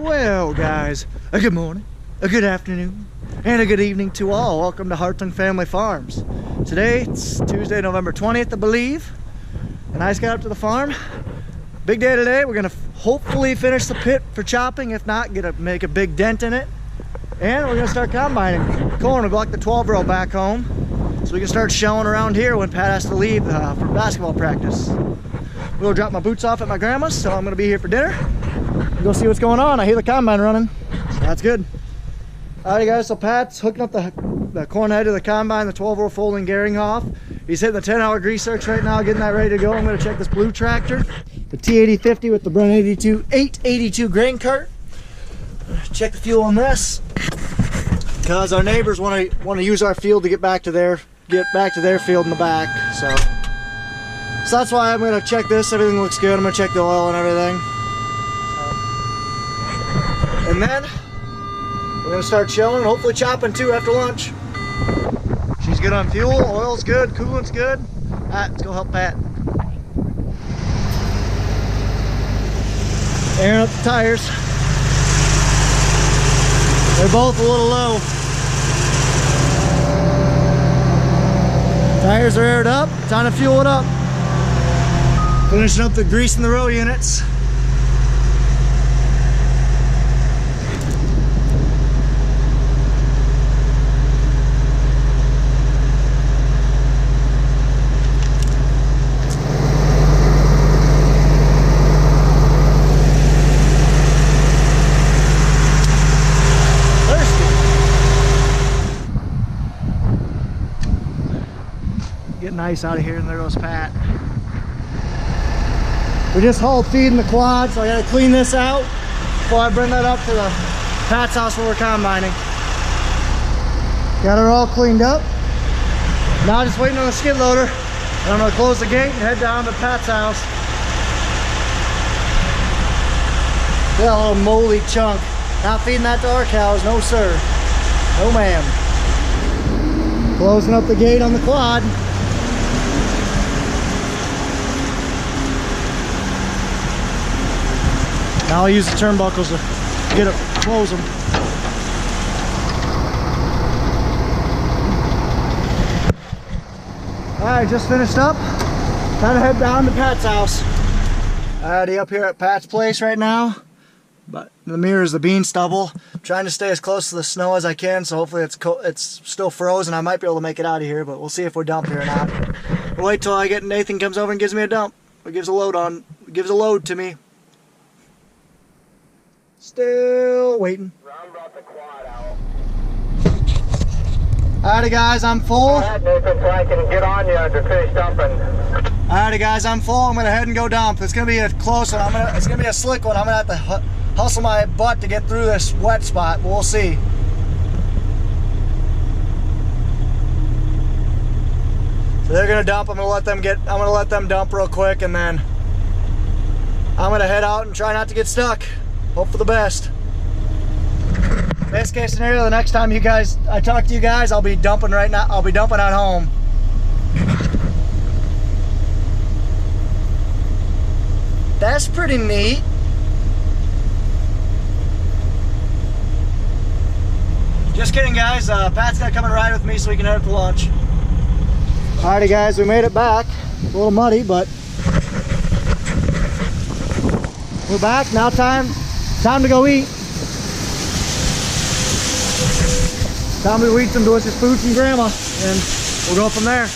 Well, guys, a good morning, a good afternoon, and a good evening to all. Welcome to Hartung Family Farms. Today, it's Tuesday, November 20th, I believe, and I just got up to the farm. Big day today. We're gonna hopefully finish the pit for chopping. If not, make a big dent in it. And we're gonna start combining corn. We've got the 12-row back home, so we can start shelling around here when Pat has to leave for basketball practice. We'll drop my boots off at my grandma's, so I'm gonna be here for dinner. Go see what's going on. I hear the combine running, so that's good. Alrighty guys, so Pat's hooking up the corn head to the combine, the 12-row folding Gearing off. He's hitting the 10-hour grease search right now, getting that ready to go. I'm gonna check this blue tractor, the T8050 with the Brun 882 grain cart. Check the fuel on this, because our neighbors want to use our field to get back to their field in the back. So that's why I'm gonna check this. Everything looks good. I'm gonna check the oil and everything. And then we're gonna start shelling and hopefully chopping too after lunch. She's good on fuel, oil's good, coolant's good. Alright, let's go help Pat. Airing up the tires. They're both a little low. Tires are aired up, time to fuel it up. Finishing up the grease in the row units. Getting ice out of here, and there goes Pat. We just hauled feed in the quad, so I gotta clean this out before I bring that up to the Pat's house where we're combining. Got her all cleaned up. Now just waiting on the skid loader, and I'm gonna close the gate and head down to Pat's house. That little moldy chunk. Not feeding that to our cows, no sir. No ma'am. Closing up the gate on the quad. Now I'll use the turnbuckles to get it, close them. Alright, just finished up. Time to head down to Pat's house. Alrighty, up here at Pat's place right now. But in the mirror is the bean stubble. I'm trying to stay as close to the snow as I can, so hopefully it's still frozen. I might be able to make it out of here, but we'll see if we're dumped here or not. We'll wait till Nathan comes over and gives me a dump. Or gives a load to me. Still waiting. Alrighty guys, I'm full. Nathan, so I can get on you to finish dumping. Alrighty guys, I'm full. I'm gonna head and go dump. It's gonna be a close one. It's gonna be a slick one. I'm gonna have to hustle my butt to get through this wet spot. We'll see. So they're gonna dump. I'm gonna let them dump real quick, and then I'm gonna head out and try not to get stuck. Hope for the best. Best case scenario, the next time I talk to you guys, I'll be dumping right now. I'll be dumping at home. That's pretty neat. Just kidding, guys. Pat's gonna come and ride with me so we can head up to lunch. Alrighty, guys, we made it back. A little muddy, but we're back. Now time to go eat. Time to eat some delicious food from Grandma, and we'll go from there.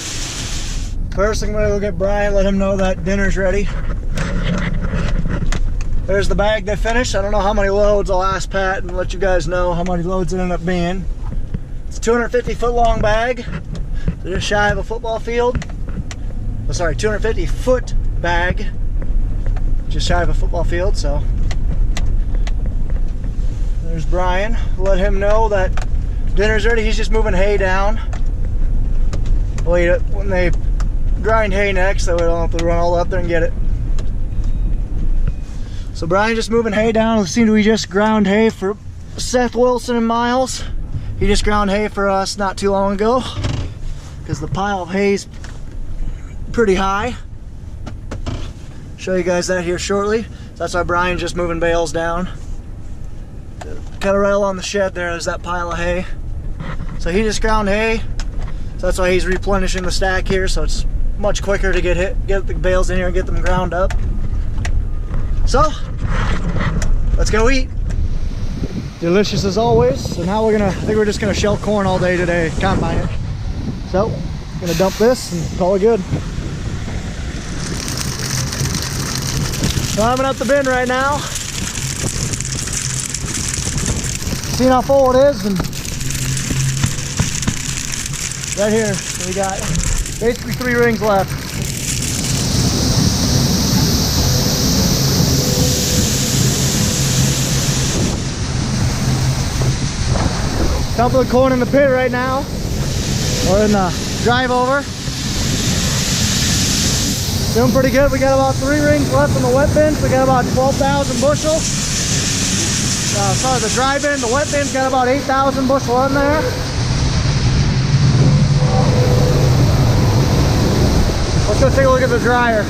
First, I'm gonna go get Brian, let him know that dinner's ready. There's the bag they finished. I don't know how many loads. I'll ask Pat and let you guys know how many loads it ended up being. It's a 250-foot long bag, so just shy of a football field. Oh, sorry, 250-foot bag, just shy of a football field. So there's Brian. Let him know that dinner's ready. He's just moving hay down. Wait, when they grind hay next, so we don't have to run all up there and get it. So Brian just moving hay down. It seemed we just ground hay for Seth Wilson and Miles. He just ground hay for us not too long ago, because the pile of hay's pretty high. Show you guys that here shortly. So that's why Brian's just moving bales down. kind of right along the shed there's that pile of hay. So he just ground hay. So that's why he's replenishing the stack here, so it's much quicker to get the bales in here and get them ground up. So, let's go eat. Delicious as always. So now I think we're just gonna shell corn all day today, combine it. So, gonna dump this and call it good. Climbing up the bin right now. Seeing how full it is, and right here, so we got basically 3 rings left. Dumping the corn in the pit right now, or in the drive over. Doing pretty good. We got about 3 rings left in the wet bin. So we got about 12,000 bushels. Sorry, the dry bin, the wet bin's got about 8,000 bushel in there. Let's go take a look at the dryer.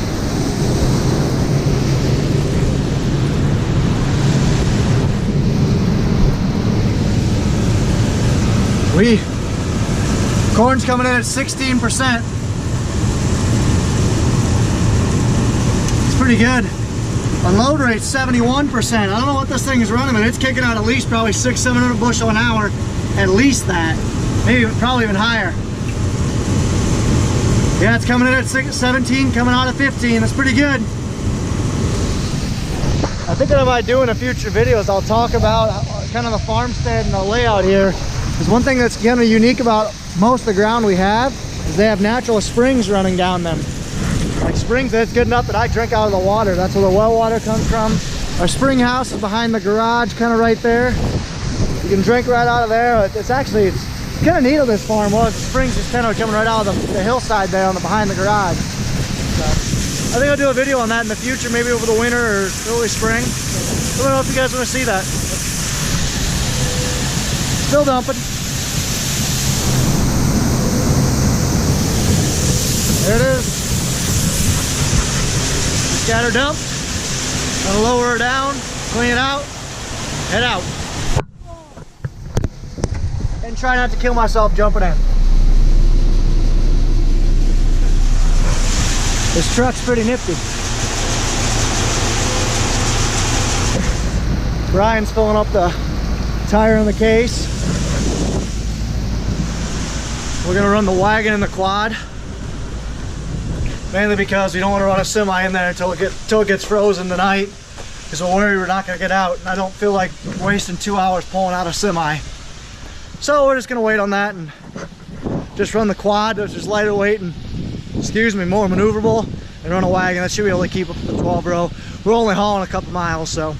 Corn's coming in at 16%. It's pretty good. Our load rate's 71%. I don't know what this thing is running, but it's kicking out at least probably 600-700 bushel an hour. At least that. Maybe probably even higher. Yeah, it's coming in at 17, coming out at 15. That's pretty good. I think what I might do in a future videos, I'll talk about kind of the farmstead and the layout here. Because one thing that's kind of unique about most of the ground we have is they have natural springs running down them. Like springs that's good enough that I drink out of the water. That's where the well water comes from. Our spring house is behind the garage, kind of right there. You can drink right out of there. It's kind of neat of this farm was. The springs just kind of coming right out of the hillside there on the behind the garage. So I think I'll do a video on that in the future, maybe over the winter or early spring. So I don't know if you guys want to see that. Still dumping. There it is. Scatter dump. Gonna lower her down, clean it out, head out. And try not to kill myself jumping in. This truck's pretty nifty. Brian's filling up the tire in the case. We're gonna run the wagon in the quad. Mainly because we don't want to run a semi in there until it gets frozen tonight. Because we're worried we're not gonna get out. And I don't feel like wasting 2 hours pulling out a semi. So we're just gonna wait on that and just run the quad, which is lighter weight and, excuse me, more maneuverable, and run a wagon. That should be able to keep up the 12 row. We're only hauling a couple miles, so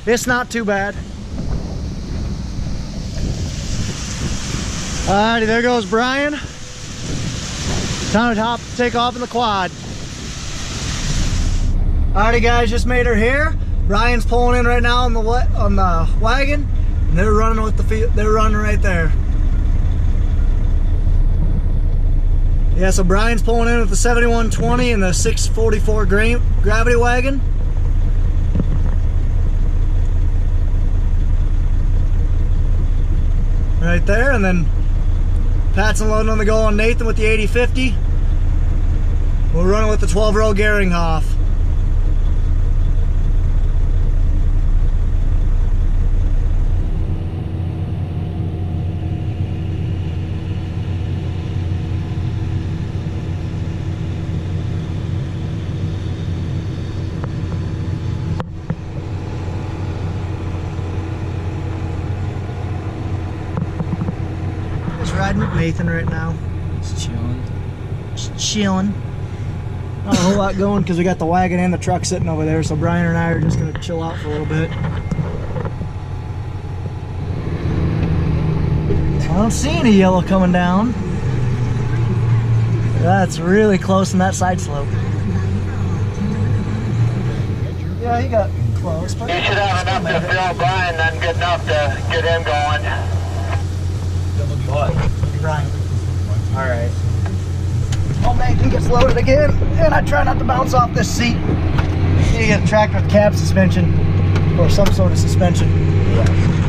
it's not too bad. Alrighty, there goes Brian. Time to take off in the quad. Alrighty guys, just made her here. Brian's pulling in right now on the wagon. And they're running with the field. They're running right there. Yeah, so Brian's pulling in with the 7120 and the 644 gravity wagon. Right there, and then Pat's unloading on the go on Nathan with the 8050. We're running with the 12-row Geringhoff. Riding with Nathan right now. Just chilling. Just chilling. Not a whole lot going because we got the wagon and the truck sitting over there, so Brian and I are just going to chill out for a little bit. I don't see any yellow coming down. That's really close in that side slope. Yeah, he got close. But You should have enough to fill Brian, then good enough to get him going. What? Brian. Alright. Oh, Nathan gets loaded again, and I try not to bounce off this seat. You need to get a tractor with cab suspension, or some sort of suspension. Yeah.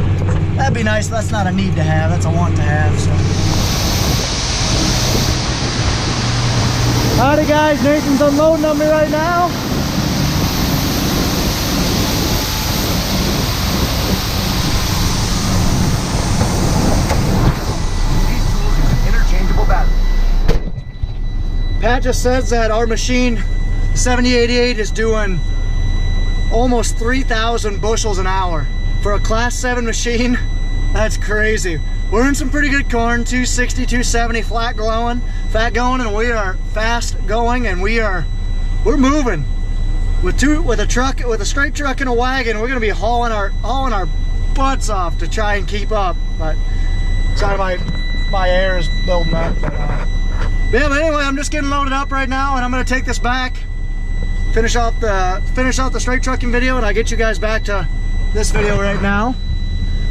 That'd be nice. That's not a need to have. That's a want to have. So. Howdy guys, Nathan's unloading on me right now. Interchangeable battery. Pat just says that our machine 7088 is doing almost 3,000 bushels an hour. For a class 7 machine, that's crazy. We're in some pretty good corn, 260, 270 fat going, and we are fast going, and we're moving. With a straight truck and a wagon, we're gonna be hauling our butts off to try and keep up. But sorry, my air is building up. But yeah, but anyway, I'm just getting loaded up right now, and I'm gonna take this back, finish off the straight trucking video, and I'll get you guys back to this video right now.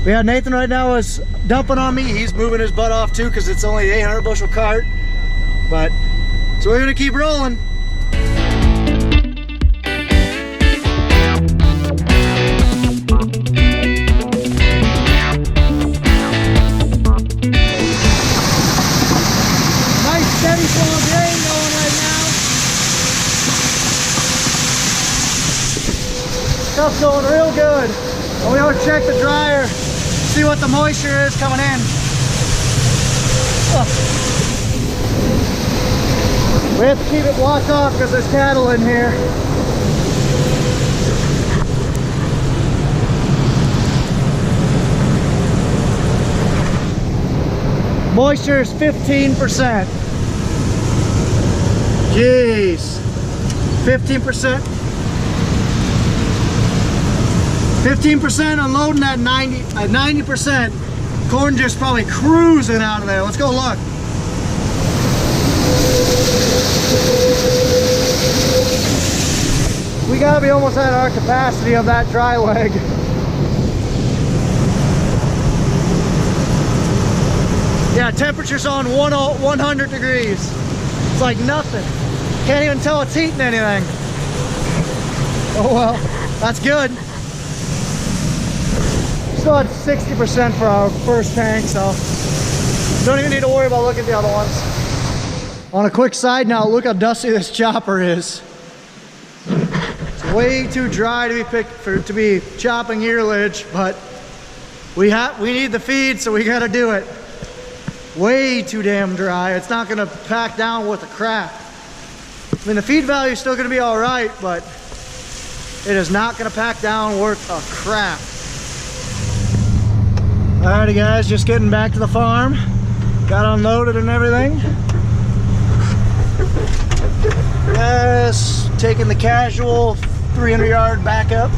But yeah, Nathan right now is dumping on me. He's moving his butt off too because it's only an 800 bushel cart. But so we're gonna keep rolling. Nice steady flow of rain going right now. Stuff's going real good. And we always check the dryer, see what the moisture is coming in. We have to keep it blocked off because there's cattle in here. Moisture is 15%. Jeez. 15%. 15% unloading at 90%. Corn just probably cruising out of there. Let's go look. We gotta be almost at our capacity of that dry leg. Yeah, temperature's on 100 degrees. It's like nothing. Can't even tell it's heating anything. Oh well, that's good. Still at 60% for our first tank, so don't even need to worry about looking at the other ones. On a quick side note, look how dusty this chopper is. It's way too dry to be chopping earlage, but we need the feed, so we got to do it. Way too damn dry. It's not going to pack down with a crap. I mean, the feed value is still going to be all right, but it is not going to pack down worth a crap. Alrighty guys, just getting back to the farm. Got unloaded and everything. Yes, taking the casual 300-yard backup.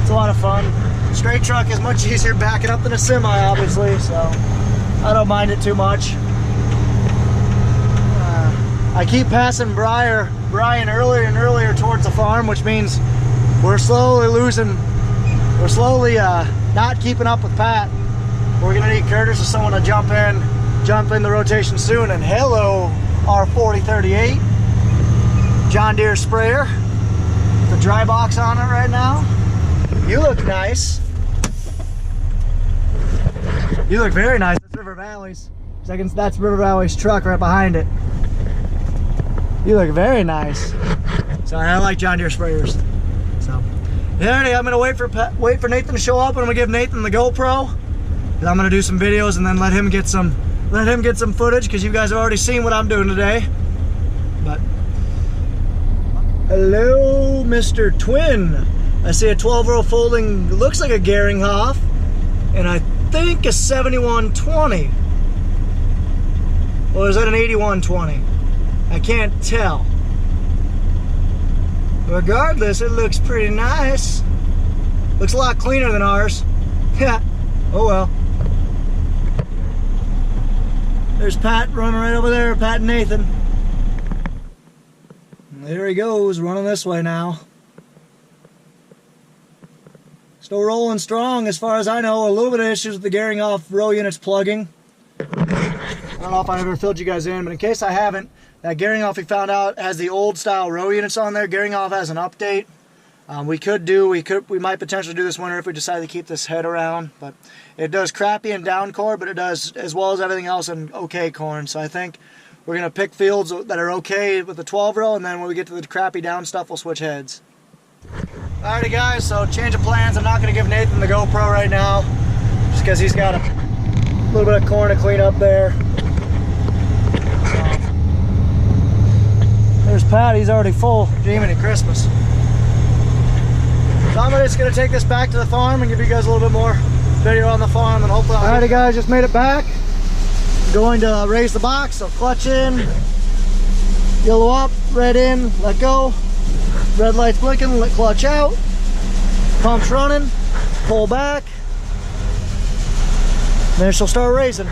It's a lot of fun. Straight truck is much easier backing up than a semi, obviously, so I don't mind it too much. I keep passing Brian earlier and earlier towards the farm, which means we're slowly not keeping up with Pat. We're gonna need Curtis or someone to jump in the rotation soon. And hello, our 4038 John Deere sprayer, the dry box on it right now. You look nice. You look very nice. That's River Valley's. That's River Valley's truck right behind it. You look very nice. So I like John Deere sprayers. So yeah, I'm gonna wait for Nathan to show up, and I'm gonna give Nathan the GoPro, and I'm gonna do some videos and then let him get some footage, because you guys have already seen what I'm doing today. But hello, Mr. Twin. I see a 12-row folding, looks like a Geringhoff, and I think a 7120. Or is that an 8120? I can't tell. Regardless, it looks pretty nice. Looks a lot cleaner than ours. Yeah. Oh well. There's Pat running right over there, Pat and Nathan. And there he goes, running this way now. Still rolling strong as far as I know. A little bit of issues with the Geringhoff row units plugging. I don't know if I ever filled you guys in, but in case I haven't, that Geringhoff we found out has the old style row units on there. Geringhoff has an update We might potentially do this winter if we decide to keep this head around, but it does crappy and down core, but it does as well as everything else in okay corn. So I think we're gonna pick fields that are okay with the 12 row, and then when we get to the crappy down stuff, we'll switch heads. Alrighty guys, so change of plans. I'm not gonna give Nathan the GoPro right now, just because he's got a little bit of corn to clean up there. There's Pat, he's already full. Jiminy Christmas. So I'm just going to take this back to the farm and give you guys a little bit more video on the farm, and hopefully Alrighty guys, just made it back. Going to raise the box, so clutch in, yellow up, red in, let go. Red light's blinking, let clutch out. Pump's running, pull back. Then she'll start raising.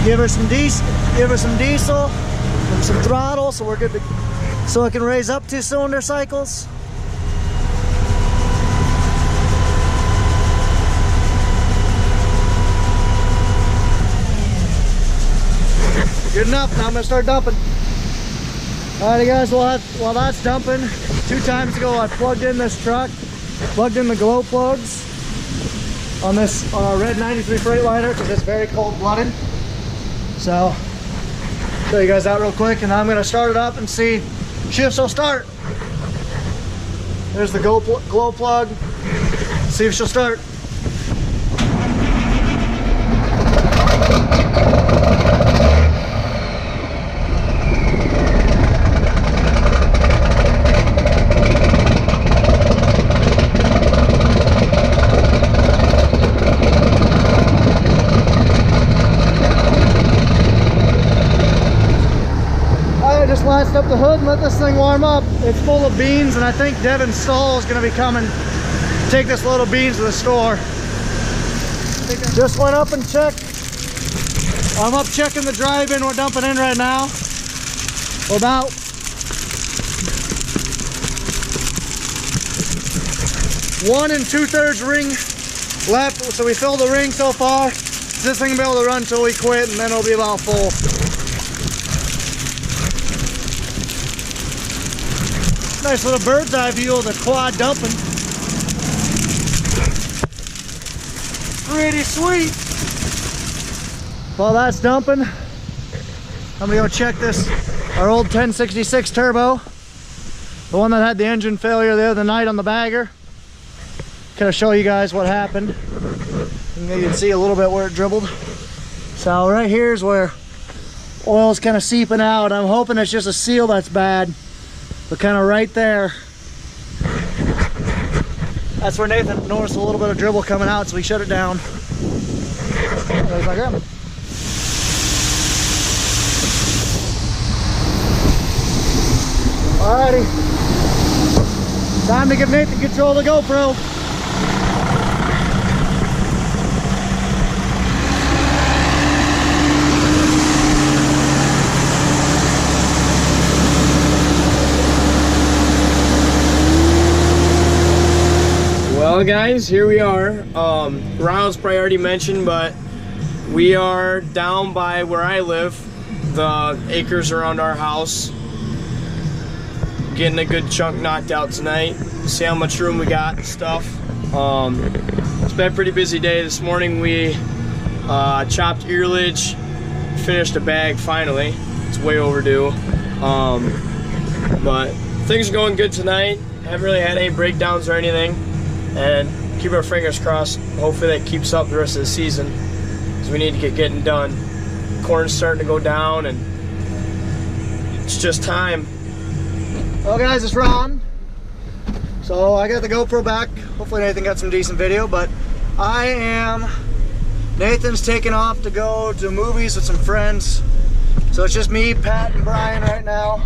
Give her some diesel and some throttle, so we're good to, so it can raise up 2 cylinder cycles. Good enough. Now I'm gonna start dumping. Alrighty guys, while that's dumping, 2 times ago I plugged in this truck, plugged in the glow plugs on our red 93 Freightliner because it's very cold-blooded. So, show you guys that real quick, and I'm gonna start it up and see if she'll start. There's the glow plug. See if she'll start. Blast up the hood and let this thing warm up. It's full of beans, and I think Devin Stoll is going to be coming to take this load of beans to the store. Just went up and checked. I'm up checking the drive-in we're dumping in right now. We're about 1 2/3 ring left, so we filled the ring so far. This thing will be able to run until we quit, and then it'll be about full. Nice little bird's eye view of the quad dumping. Pretty sweet. While that's dumping, I'm gonna go check our old 1066 turbo. The one that had the engine failure the other night on the bagger. Kind of show you guys what happened. You can see a little bit where it dribbled. So right here's where oil's kind of seeping out. I'm hoping it's just a seal that's bad. But kind of right there, that's where Nathan noticed a little bit of dribble coming out, so he shut it down. There's my grandma. Alrighty, time to give Nathan control of the GoPro. Well guys, here we are. Ronald's probably already mentioned, but we are down by where I live, the acres around our house. Getting a good chunk knocked out tonight. See how much room we got and stuff. It's been a pretty busy day. This morning we chopped earlage, finished a bag finally. It's way overdue. But things are going good tonight. Haven't really had any breakdowns or anything. And keep our fingers crossed. Hopefully that keeps up the rest of the season, because we need to get getting done. Corn's starting to go down, and it's just time. Well guys, it's Ron. So I got the GoPro back. Hopefully Nathan got some decent video, but Nathan's taking off to go to movies with some friends. So it's just me, Pat, and Brian right now.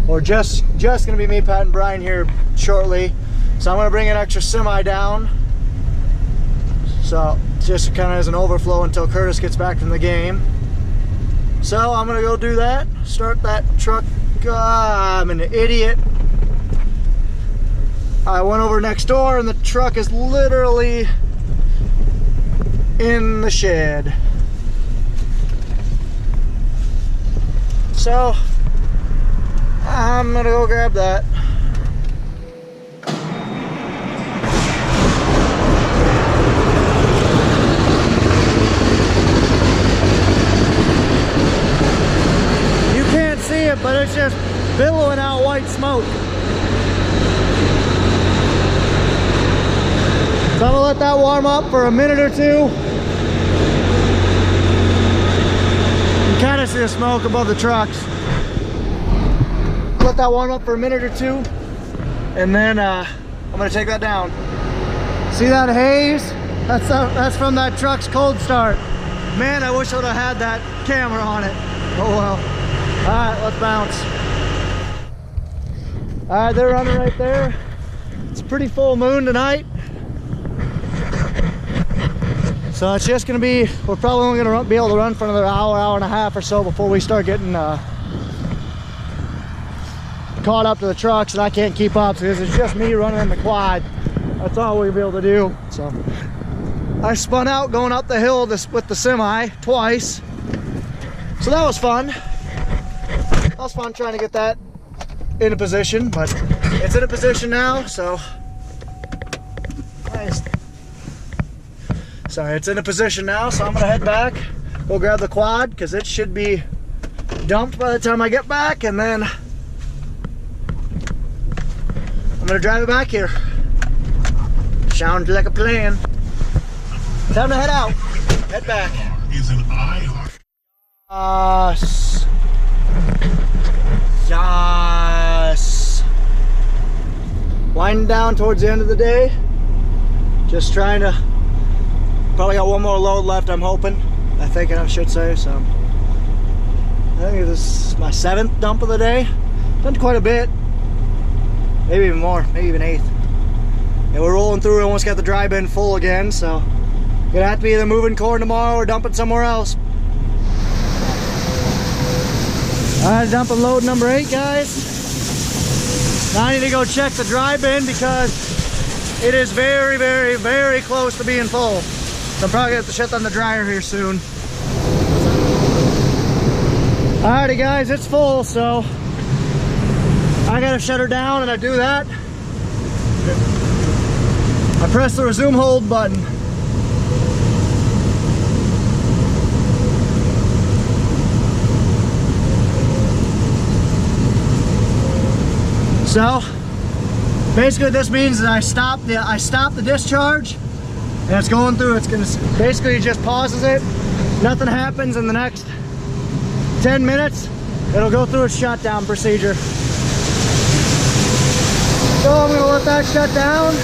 Or just gonna be me, Pat, and Brian here shortly. So I'm gonna bring an extra semi down. So just kind of as an overflow until Curtis gets back from the game. So I'm gonna go do that, start that truck. I'm an idiot. I went over next door and the truck is literally in the shed. So I'm gonna go grab that. You can't see it, but it's just billowing out white smoke. So I'm gonna let that warm up for a minute or two. You can kind of see the smoke above the trucks. Let that warm up for a minute or two, and then I'm gonna take that down. See that haze? That's from that truck's cold start. Man, I wish I would have had that camera on it. Oh well. All right, let's bounce. All right, they're running right there. It's a pretty full moon tonight. So it's just gonna be, we're probably only gonna be able to run for another hour and a half or so before we start getting caught up to the trucks, and I can't keep up because it's just me running in the quad. That's all we'll be able to do. So I spun out going up the hill with the semi twice. So that was fun. That was fun trying to get that in a position, but it's in a position now, so nice. Sorry, it's in a position now, so I'm gonna head back, go grab the quad, because it should be dumped by the time I get back, and then I'm gonna drive it back here. Sounds like a plan. Time to head out. Head back. Is an eye. Yes. Winding down towards the end of the day. Just trying to, probably got one more load left, I'm hoping. I think I should say, so. I think this is my 7th dump of the day. Done quite a bit. Maybe even more, maybe even 8th. And we're rolling through, we almost got the dry bin full again, so gonna have to be either moving corn tomorrow or dumping somewhere else. Alright, dumping load number 8, guys. Now I need to go check the dry bin because it is very, very, very close to being full. So I'm probably gonna have to shut down the dryer here soon. Alrighty guys, it's full, so I gotta shut her down, and I do that. I press the resume hold button. So basically what this means is I stop the discharge, and it's going through. It's gonna basically just pauses it. Nothing happens in the next 10 minutes. It'll go through its shutdown procedure. So I'm gonna let that shut down.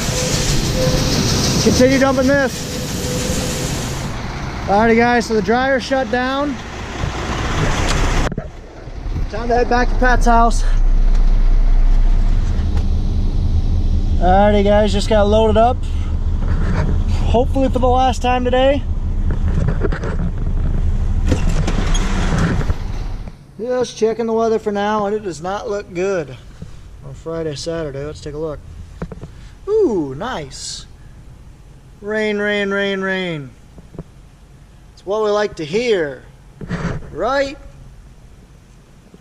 Continue dumping this. Alrighty guys, so the dryer shut down. Time to head back to Pat's house. Alrighty guys, just got loaded up. Hopefully for the last time today. Just checking the weather for now, and it does not look good on Friday, Saturday. Let's take a look. Ooh, nice. Rain, rain, rain, rain. It's what we like to hear. Right?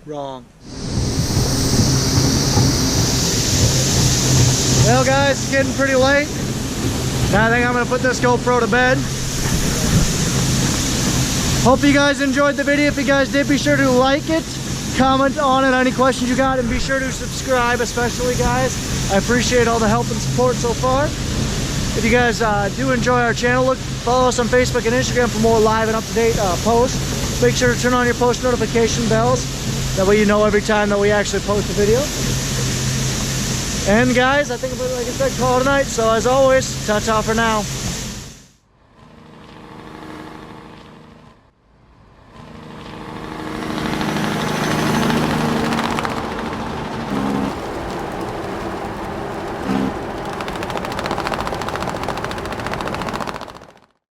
Wrong. Well guys, it's getting pretty late. Now I think I'm gonna put this GoPro to bed. Hope you guys enjoyed the video. If you guys did, be sure to like it, comment on it, any questions you got, and be sure to subscribe, especially guys. I appreciate all the help and support so far. If you guys do enjoy our channel, follow us on Facebook and Instagram for more live and up-to-date posts. Make sure to turn on your post notification bells. That way you know every time that we actually post a video. And guys, I think, like I said, call it a night. So as always, ta-ta for now.